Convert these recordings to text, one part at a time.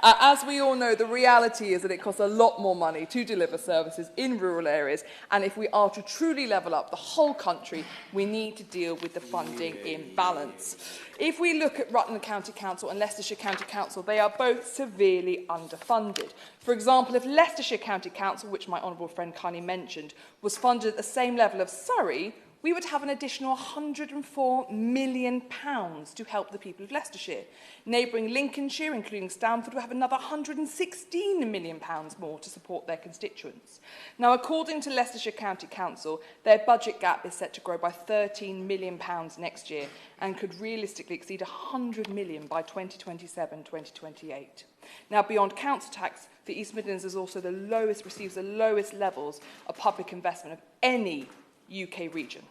As we all know, the reality is that it costs a lot more money to deliver services in rural areas, and if we are to truly level up the whole country, we need to deal with the funding imbalance. If we look at Rutland County Council and Leicestershire County Council, they are both severely underfunded. For example, if Leicestershire County Council, which my honourable friend kindly mentioned, was funded at the same level of Surrey, we would have an additional £104 million to help the people of Leicestershire. Neighbouring Lincolnshire, including Stamford, will have another £116 million more to support their constituents. Now, according to Leicestershire County Council, their budget gap is set to grow by £13 million next year and could realistically exceed £100 million by 2027-2028. Now, beyond council tax, the East Midlands is also receives the lowest levels of public investment of any UK region.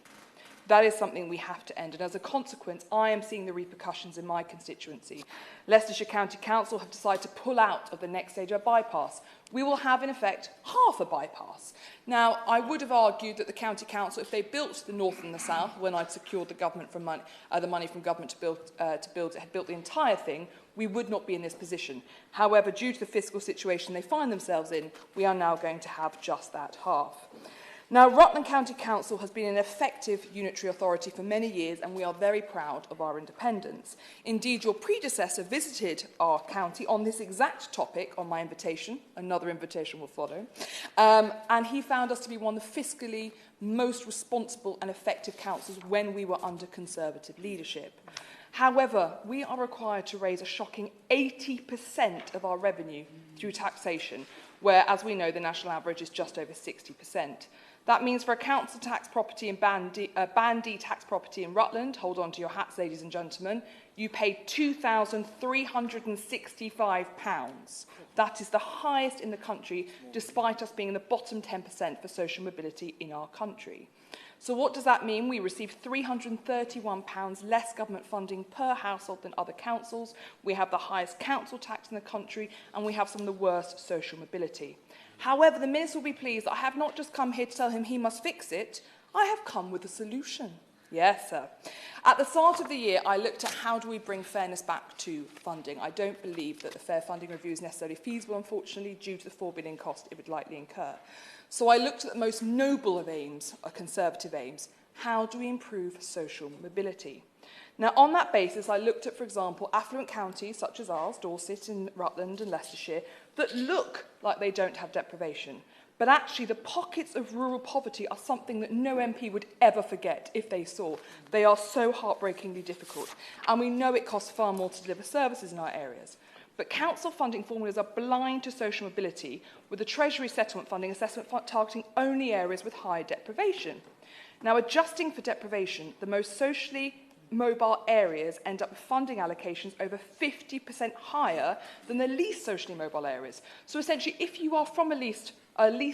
That is something we have to end, and as a consequence, I am seeing the repercussions in my constituency. Leicestershire County Council have decided to pull out of the next stage of a bypass. We will have, in effect, half a bypass. Now, I would have argued that the County Council, if they built the north and the south, when I'd secured the government from the money from government to build the entire thing, we would not be in this position. However, due to the fiscal situation they find themselves in, we are now going to have just that half. Now, Rutland County Council has been an effective unitary authority for many years, and we are very proud of our independence. Indeed, your predecessor visited our county on this exact topic on my invitation. Another invitation will follow. And he found us to be one of the fiscally most responsible and effective councils when we were under Conservative leadership. However, we are required to raise a shocking 80% of our revenue through taxation, where, as we know, the national average is just over 60%. That means for a council tax property and Band D tax property in Rutland, hold on to your hats, ladies and gentlemen, you paid £2,365. That is the highest in the country, despite us being in the bottom 10% for social mobility in our country. So what does that mean? We receive £331 less government funding per household than other councils. We have the highest council tax in the country, and we have some of the worst social mobility. However, the Minister will be pleased that I have not just come here to tell him he must fix it, I have come with a solution. Yes, sir. At the start of the year, I looked at how do we bring fairness back to funding. I don't believe that the Fair Funding Review is necessarily feasible, unfortunately, due to the £4 billion cost it would likely incur. So I looked at the most noble of aims, Conservative aims. How do we improve social mobility? Now, on that basis, I looked at, for example, affluent counties such as ours, Dorset and Rutland and Leicestershire, that look like they don't have deprivation. But actually, the pockets of rural poverty are something that no MP would ever forget if they saw. They are so heartbreakingly difficult. And we know it costs far more to deliver services in our areas. But council funding formulas are blind to social mobility, with the Treasury settlement funding assessment targeting only areas with high deprivation. Now, adjusting for deprivation, the most socially mobile areas end up with funding allocations over 50% higher than the least socially mobile areas. So essentially, if you are from a least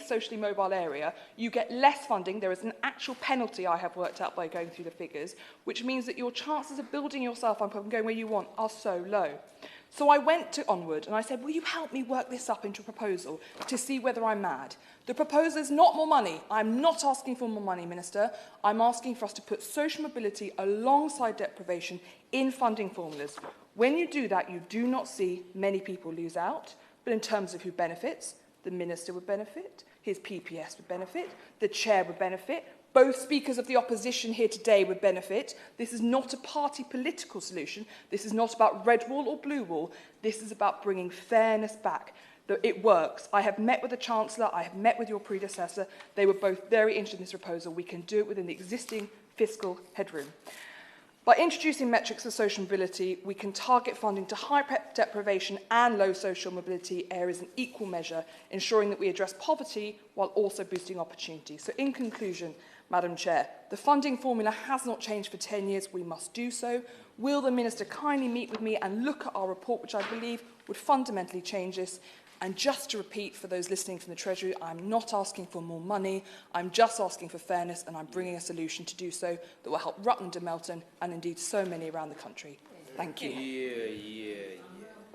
socially mobile area, you get less funding. There is an actual penalty I have worked out by going through the figures, which means that your chances of building yourself up and going where you want are so low. So I went to Onward and I said, will you help me work this up into a proposal to see whether I'm mad? The proposal is not more money. I'm not asking for more money, Minister. I'm asking for us to put social mobility alongside deprivation in funding formulas. When you do that, you do not see many people lose out, but in terms of who benefits, the Minister would benefit, his PPS would benefit, the Chair would benefit, both speakers of the opposition here today would benefit. This is not a party political solution. This is not about red wall or blue wall. This is about bringing fairness back. It works. I have met with the Chancellor. I have met with your predecessor. They were both very interested in this proposal. We can do it within the existing fiscal headroom. By introducing metrics for social mobility, we can target funding to high deprivation and low social mobility areas in equal measure, ensuring that we address poverty while also boosting opportunity. So in conclusion, Madam Chair, the funding formula has not changed for 10 years. We must do so. Will the Minister kindly meet with me and look at our report, which I believe would fundamentally change this? And just to repeat for those listening from the Treasury, I'm not asking for more money. I'm just asking for fairness, and I'm bringing a solution to do so that will help Rutland and Melton and indeed so many around the country. Thank you.